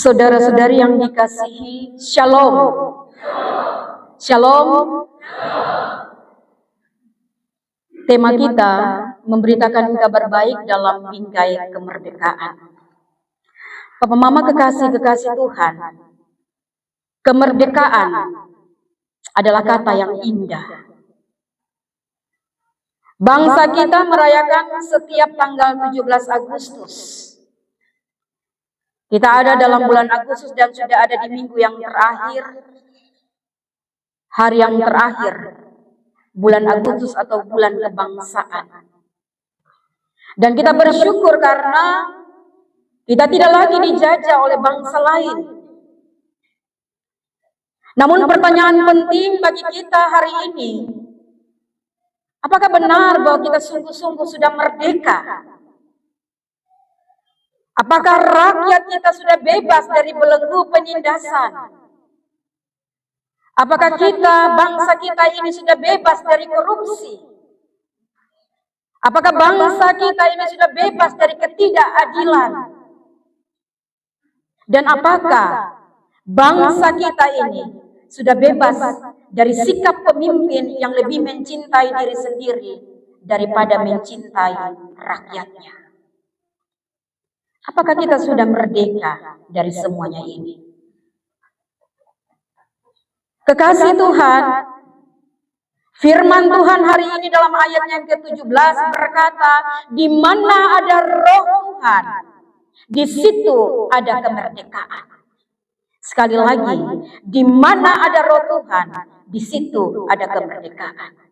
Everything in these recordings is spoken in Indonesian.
Saudara-saudari yang dikasihi, Shalom. Shalom. Tema kita memberitakan kabar baik dalam bingkai kemerdekaan. Papa Mama kekasih-kekasih Tuhan, kemerdekaan adalah kata yang indah. Bangsa kita merayakan setiap tanggal 17 Agustus. Kita ada dalam bulan Agustus dan sudah ada di minggu yang terakhir, hari yang terakhir, bulan Agustus atau bulan kebangsaan. Dan kita bersyukur karena kita tidak lagi dijajah oleh bangsa lain. Namun pertanyaan penting bagi kita hari ini, apakah benar bahwa kita sungguh-sungguh sudah merdeka? Apakah rakyat kita sudah bebas dari belenggu penindasan? Apakah kita, bangsa kita ini sudah bebas dari korupsi? Apakah bangsa kita ini sudah bebas dari ketidakadilan? Dan apakah bangsa kita ini sudah bebas dari sikap pemimpin yang lebih mencintai diri sendiri daripada mencintai rakyatnya? Apakah kita sudah merdeka dari semuanya ini? Kekasih Tuhan, firman Tuhan hari ini dalam ayat yang ke-17 berkata, di mana ada roh Tuhan, di situ ada kemerdekaan. Sekali lagi, di mana ada roh Tuhan, di situ ada kemerdekaan.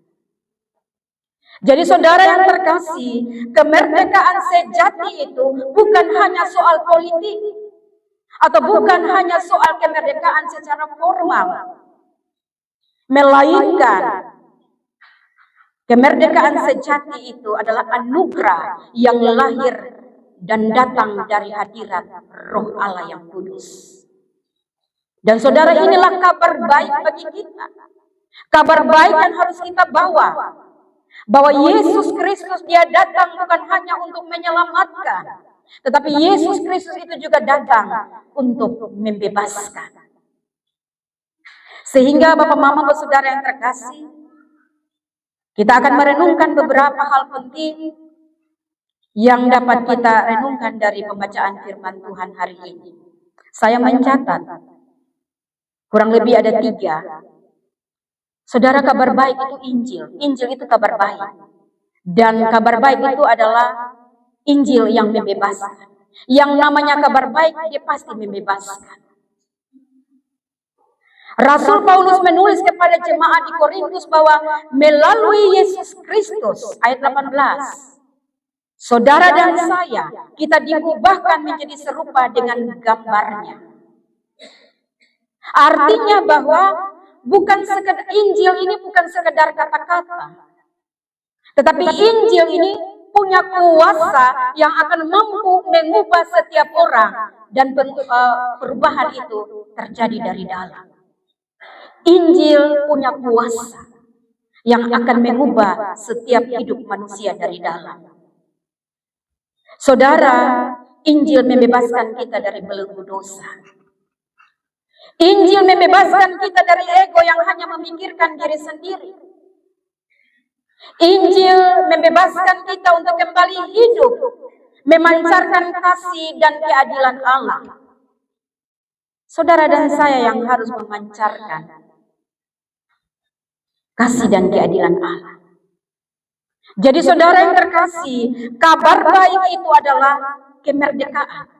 Jadi saudara yang terkasih, kemerdekaan sejati itu bukan hanya soal politik, atau bukan hanya soal kemerdekaan secara formal, melainkan kemerdekaan sejati itu adalah anugerah yang lahir dan datang dari hadirat Roh Allah yang kudus. Dan saudara, inilah kabar baik bagi kita. Kabar baik yang harus kita bawa. Bahwa Yesus Kristus dia datang bukan hanya untuk menyelamatkan, tetapi Yesus Kristus itu juga datang untuk membebaskan. Sehingga Bapak Mama Saudara yang terkasih, kita akan merenungkan beberapa hal penting yang dapat kita renungkan dari pembacaan firman Tuhan hari ini. Saya mencatat kurang lebih ada 3. Saudara, kabar baik itu Injil. Injil itu kabar baik. Dan kabar baik itu adalah Injil yang membebaskan. Yang namanya kabar baik, dia pasti membebaskan. Rasul Paulus menulis kepada jemaat di Korintus bahwa melalui Yesus Kristus, ayat 18, saudara dan saya, kita diubahkan menjadi serupa dengan gambarnya. Artinya bahwa bukan sekedar Injil ini bukan sekedar kata-kata, tetapi Injil ini punya kuasa yang akan mampu mengubah setiap orang dan perubahan itu terjadi dari dalam. Injil punya kuasa yang akan mengubah setiap hidup manusia dari dalam. Saudara, Injil membebaskan kita dari belenggu dosa. Injil membebaskan kita dari ego yang hanya memikirkan diri sendiri. Injil membebaskan kita untuk kembali hidup, memancarkan kasih dan keadilan Allah. Saudara dan saya yang harus memancarkan kasih dan keadilan Allah. Jadi saudara yang terkasih, kabar baik itu adalah kemerdekaan.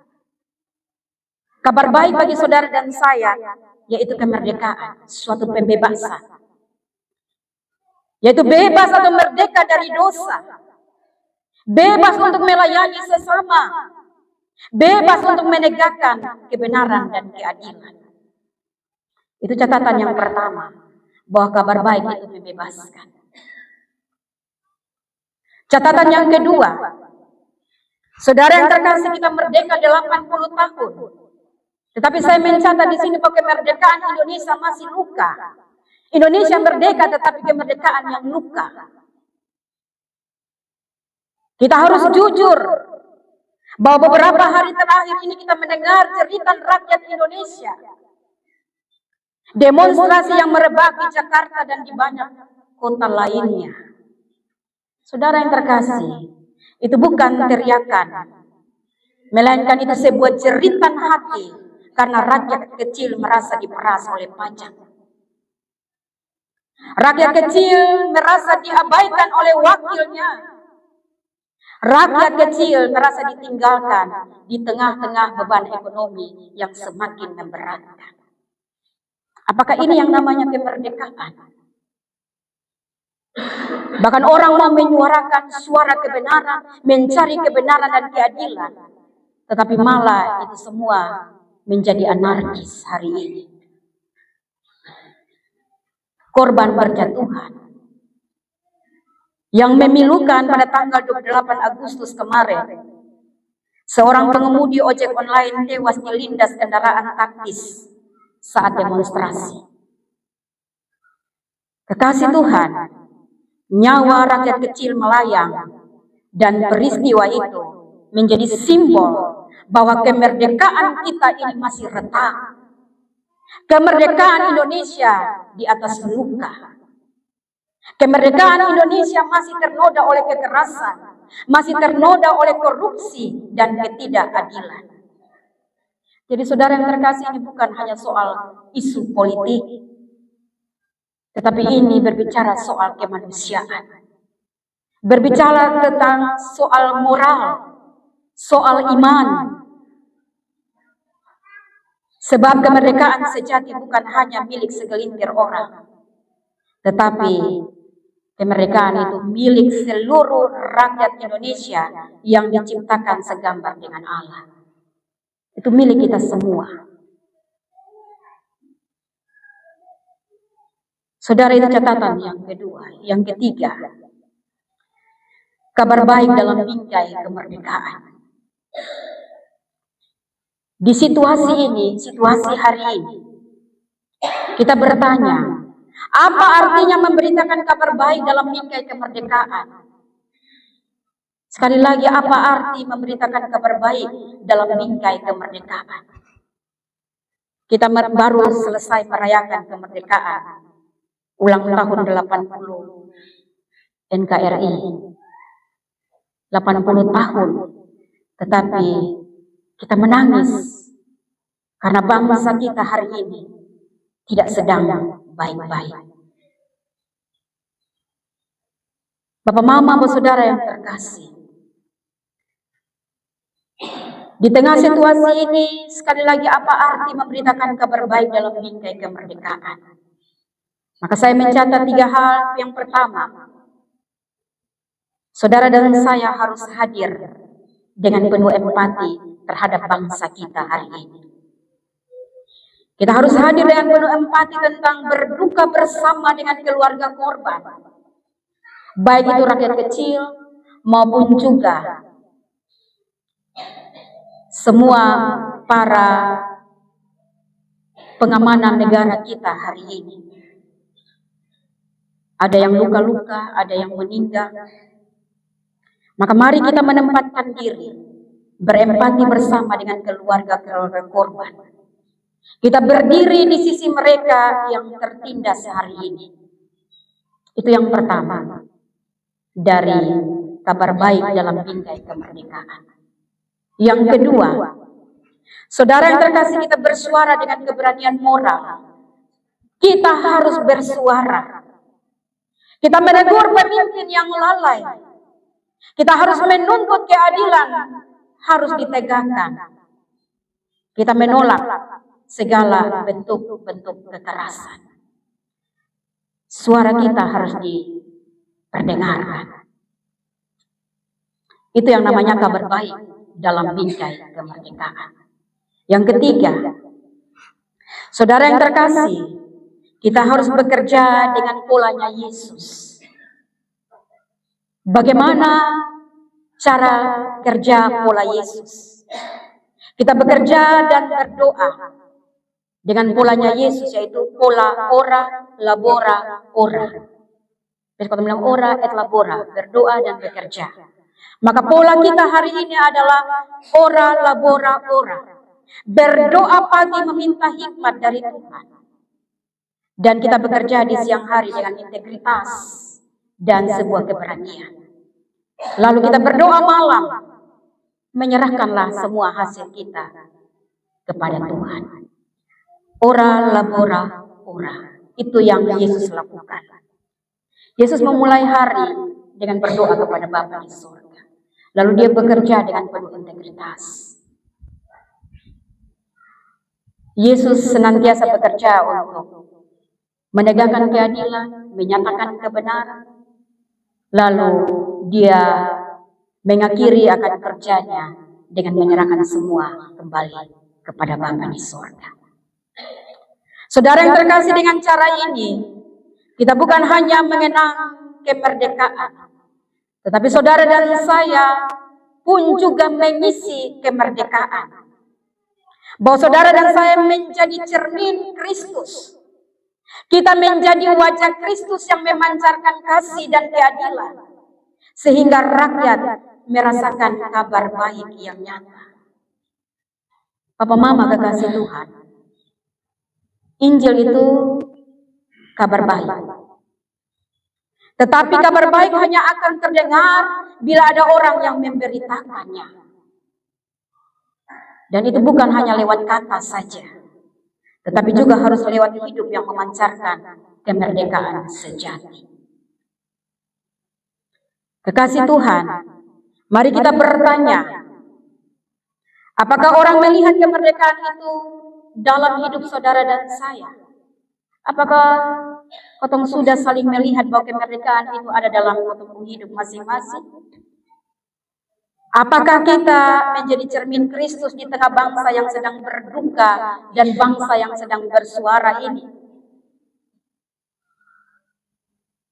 Kabar baik bagi saudara dan saya, yaitu kemerdekaan, suatu pembebasan. Yaitu bebas atau merdeka dari dosa. Bebas untuk melayani sesama. Bebas untuk menegakkan kebenaran dan keadilan. Itu catatan yang pertama, bahwa kabar baik itu membebaskan. Catatan yang kedua, saudara yang terkasih, kita merdeka 80 tahun. Tetapi saya mencatat di sini bahwa kemerdekaan Indonesia masih luka. Indonesia merdeka tetapi kemerdekaan yang luka. Kita harus jujur Bahwa beberapa hari terakhir ini kita mendengar cerita rakyat Indonesia. Demonstrasi yang merebak di Jakarta dan di banyak kota lainnya. Saudara yang terkasih, itu bukan teriakan, melainkan itu sebuah jeritan hati karena rakyat kecil merasa diperas oleh pajak. Rakyat kecil merasa diabaikan oleh wakilnya. Rakyat kecil merasa ditinggalkan di tengah-tengah beban ekonomi yang semakin memberatkan. Apakah ini yang namanya kemerdekaan? Bahkan orang mau menyuarakan suara kebenaran, mencari kebenaran dan keadilan. Tetapi malah itu semua menjadi anarkis hari ini. Korban berjatuhan. Yang memilukan pada tanggal 28 Agustus kemarin, seorang pengemudi ojek online tewas dilindas kendaraan taktis saat demonstrasi. Kekasih Tuhan, nyawa rakyat kecil melayang dan peristiwa itu menjadi simbol bahwa kemerdekaan kita ini masih retak. Kemerdekaan Indonesia di atas luka. Kemerdekaan Indonesia masih ternoda oleh kekerasan, masih ternoda oleh korupsi dan ketidakadilan. Jadi saudara yang terkasih, ini bukan hanya soal isu politik, tetapi ini berbicara soal kemanusiaan. Berbicara tentang soal moral, soal iman. Sebab kemerdekaan sejati bukan hanya milik segelintir orang, tetapi kemerdekaan itu milik seluruh rakyat Indonesia yang diciptakan segambar dengan Allah. Itu milik kita semua. Saudara, itu catatan yang kedua. Yang ketiga, kabar baik dalam bingkai kemerdekaan. Di situasi ini, situasi hari ini, kita bertanya, apa artinya memberitakan kabar baik dalam bingkai kemerdekaan? Sekali lagi, apa arti memberitakan kabar baik dalam bingkai kemerdekaan? Kita baru selesai merayakan kemerdekaan, ulang tahun 80 NKRI. 80 tahun, tetapi kita menangis karena bangsa kita hari ini tidak sedang baik-baik. Bapak, Mama, Bapak, Saudara yang terkasih, di tengah situasi ini, sekali lagi, apa arti memberitakan kabar baik dalam bingkai kemerdekaan? Maka saya mencatat 3 hal. Yang pertama, saudara dan saya harus hadir dengan penuh empati terhadap bangsa kita hari ini. Kita harus hadir dengan penuh empati tentang berduka bersama dengan keluarga korban, baik itu rakyat kecil maupun juga semua para pengamanan negara kita hari ini. Ada yang luka-luka, ada yang meninggal. Maka mari kita menempatkan diri, berempati bersama dengan keluarga-keluarga korban. Kita berdiri di sisi mereka yang tertindas hari ini. Itu yang pertama dari kabar baik dalam bingkai kemerdekaan. Yang kedua, saudara yang terkasih, kita bersuara dengan keberanian moral. Kita harus bersuara. Kita menegur pemimpin yang lalai. Kita harus menuntut keadilan, harus ditegakkan. Kita menolak segala bentuk-bentuk kekerasan. Suara kita harus diperdengarkan. Itu yang namanya kabar baik dalam bingkai kemerdekaan. Yang ketiga, saudara yang terkasih, kita harus bekerja dengan polanya Yesus. Bagaimana cara kerja pola Yesus? Kita bekerja dan berdoa dengan polanya Yesus, yaitu pola ora, labora, ora. Jadi kalau bilang ora et labora, berdoa dan bekerja. Maka pola kita hari ini adalah ora labora ora. Berdoa pagi meminta hikmat dari Tuhan. Dan kita bekerja di siang hari dengan integritas dan sebuah keberanian. Lalu kita berdoa malam, menyerahkanlah semua hasil kita kepada Tuhan. Ora labora ora. Itu yang Yesus lakukan. Yesus memulai hari dengan berdoa kepada Bapa di surga. Lalu dia bekerja dengan penuh integritas. Yesus senantiasa bekerja untuk menegakkan keadilan, menyatakan kebenaran. Lalu dia mengakhiri akan kerjanya dengan menyerahkan semua kembali kepada Bapa di surga. Saudara yang terkasih, dengan cara ini kita bukan hanya mengenang kemerdekaan, tetapi saudara dan saya pun juga mengisi kemerdekaan. Bahwa saudara dan saya menjadi cermin Kristus. Kita menjadi wajah Kristus yang memancarkan kasih dan keadilan. Sehingga rakyat merasakan kabar baik yang nyata. Papa Mama kekasih Tuhan, Injil itu kabar baik. Tetapi kabar baik hanya akan terdengar bila ada orang yang memberitakannya. Dan itu bukan hanya lewat kata saja, tetapi juga harus lewat hidup yang memancarkan kemerdekaan sejati. Kekasih Tuhan, mari kita bertanya, apakah orang melihat kemerdekaan itu dalam hidup saudara dan saya? Apakah potong sudah saling melihat bahwa kemerdekaan itu ada dalam potong hidup masing-masing? Apakah kita menjadi cermin Kristus di tengah bangsa yang sedang berduka dan bangsa yang sedang bersuara ini?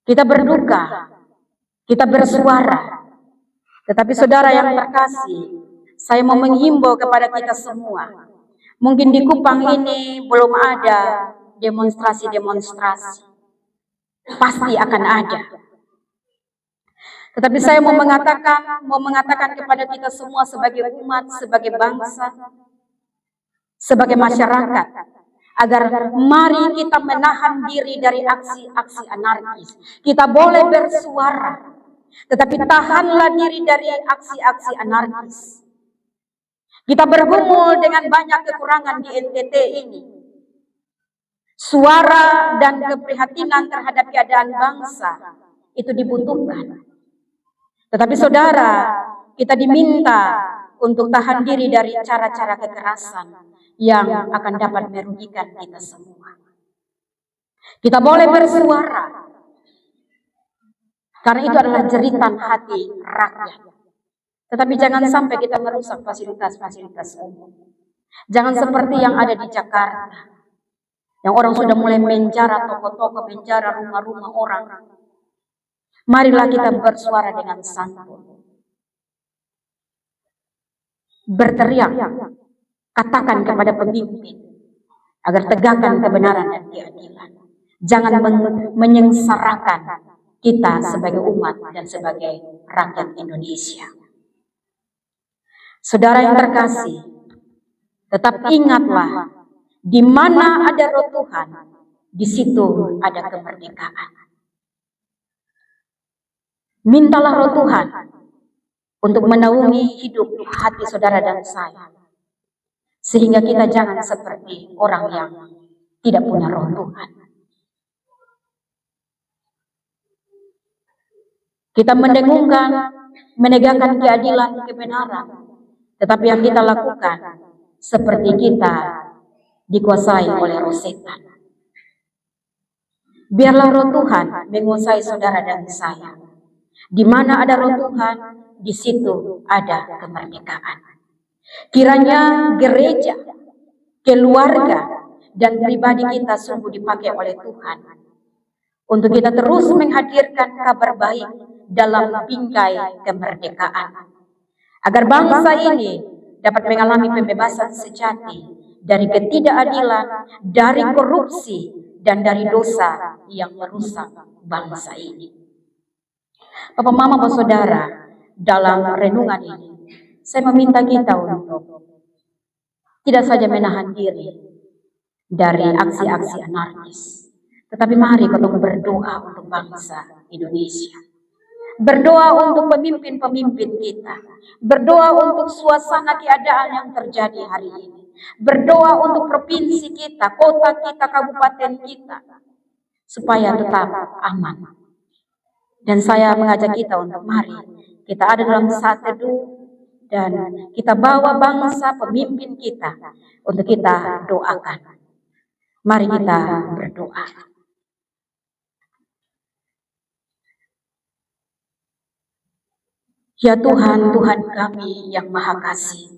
Kita berduka, kita bersuara. Tetapi saudara yang terkasih, saya mau menghimbau kepada kita semua. Mungkin di Kupang ini belum ada demonstrasi-demonstrasi. Pasti akan ada. Tetapi saya mau mengatakan kepada kita semua sebagai umat, sebagai bangsa, sebagai masyarakat, agar mari kita menahan diri dari aksi-aksi anarkis. Kita boleh bersuara, tetapi tahanlah diri dari aksi-aksi anarkis. Kita bergumul dengan banyak kekurangan di NTT ini. Suara dan keprihatinan terhadap keadaan bangsa itu dibutuhkan. Tetapi saudara, kita diminta untuk tahan diri dari cara-cara kekerasan yang akan dapat merugikan kita semua. Kita boleh bersuara, karena itu adalah jeritan hati rakyat. Tetapi jangan sampai kita merusak fasilitas-fasilitas umum. Jangan seperti yang ada di Jakarta, yang orang sudah mulai menjara toko-toko, menjara rumah-rumah orang. Marilah kita bersuara dengan santun. Berteriak, katakan kepada pemimpin agar tegakkan kebenaran dan keadilan. Jangan menyengsarakan kita sebagai umat dan sebagai rakyat Indonesia. Saudara yang terkasih, tetap ingatlah, di mana ada roh Tuhan, di situ ada kemerdekaan. Mintalah roh Tuhan untuk menaungi hidup hati saudara dan saya, sehingga kita jangan seperti orang yang tidak punya roh Tuhan. Kita mendengungkan, menegakkan keadilan, kebenaran, tetapi yang kita lakukan seperti kita dikuasai oleh roh setan. Biarlah roh Tuhan menguasai saudara dan saya. Di mana ada roh Tuhan, di situ ada kemerdekaan. Kiranya gereja, keluarga, dan pribadi kita sungguh dipakai oleh Tuhan untuk kita terus menghadirkan kabar baik dalam bingkai kemerdekaan, agar bangsa ini dapat mengalami pembebasan sejati dari ketidakadilan, dari korupsi, dan dari dosa yang merusak bangsa ini. Bapak, Mama, Bapak, Saudara, dalam renungan ini, saya meminta kita untuk tidak saja menahan diri dari aksi-aksi anarkis, tetapi mari kita berdoa untuk bangsa Indonesia. Berdoa untuk pemimpin-pemimpin kita. Berdoa untuk suasana keadaan yang terjadi hari ini. Berdoa untuk provinsi kita, kota kita, kabupaten kita, supaya tetap aman. Dan saya mengajak kita untuk mari kita ada dalam saat teduh dan kita bawa bangsa pemimpin kita untuk kita doakan. Mari kita berdoa. Ya Tuhan, Tuhan kami yang Maha Kasih,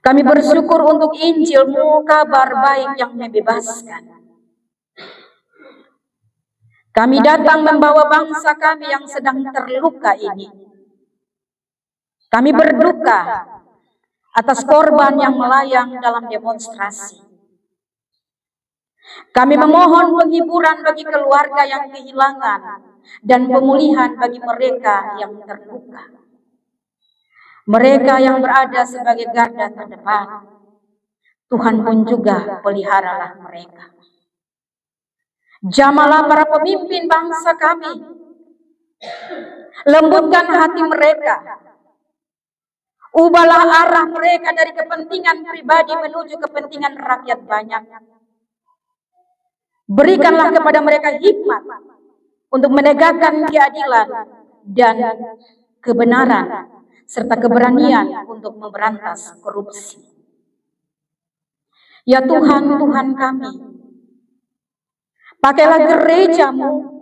kami bersyukur untuk Injil-Mu, kabar baik yang membebaskan. Kami datang membawa bangsa kami yang sedang terluka ini. Kami berduka atas korban yang melayang dalam demonstrasi. Kami memohon penghiburan bagi keluarga yang kehilangan dan pemulihan bagi mereka yang terluka. Mereka yang berada sebagai garda terdepan, Tuhan pun juga peliharalah mereka. Jamalah para pemimpin bangsa kami, lembutkan hati mereka, ubahlah arah mereka dari kepentingan pribadi menuju kepentingan rakyat banyak. Berikanlah kepada mereka hikmat untuk menegakkan keadilan dan kebenaran, serta keberanian untuk memberantas korupsi. Ya Tuhan, Tuhan kami, pakailah gereja-Mu.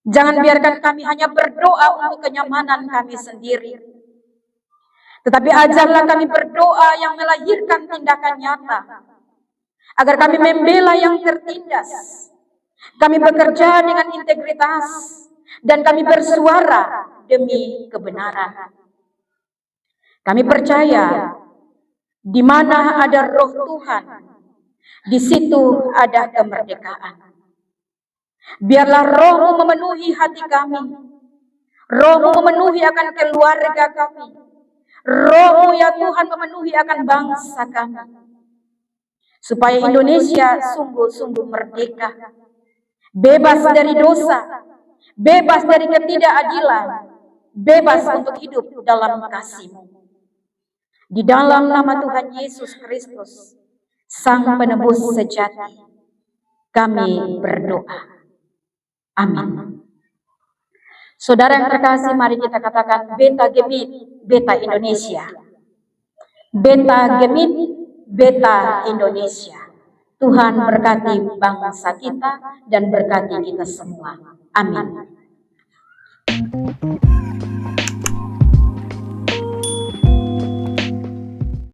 Jangan biarkan kami hanya berdoa untuk kenyamanan kami sendiri, tetapi ajarlah kami berdoa yang melahirkan tindakan nyata, agar kami membela yang tertindas. Kami bekerja dengan integritas, dan kami bersuara demi kebenaran. Kami percaya, di mana ada roh Tuhan, di situ ada kemerdekaan. Biarlah Roh-Mu memenuhi hati kami. Roh-Mu memenuhi akan keluarga kami. Roh-Mu ya Tuhan memenuhi akan bangsa kami. Supaya Indonesia sungguh-sungguh merdeka. Bebas dari dosa. Bebas dari ketidakadilan. Bebas untuk hidup dalam kasih-Mu. Di dalam nama Tuhan Yesus Kristus, Sang Penebus sejati, kami berdoa. Amin. Saudara yang terkasih, mari kita katakan Beta Gemit, Beta Indonesia. Beta Gemit, Beta Indonesia. Tuhan berkati bangsa kita dan berkati kita semua. Amin.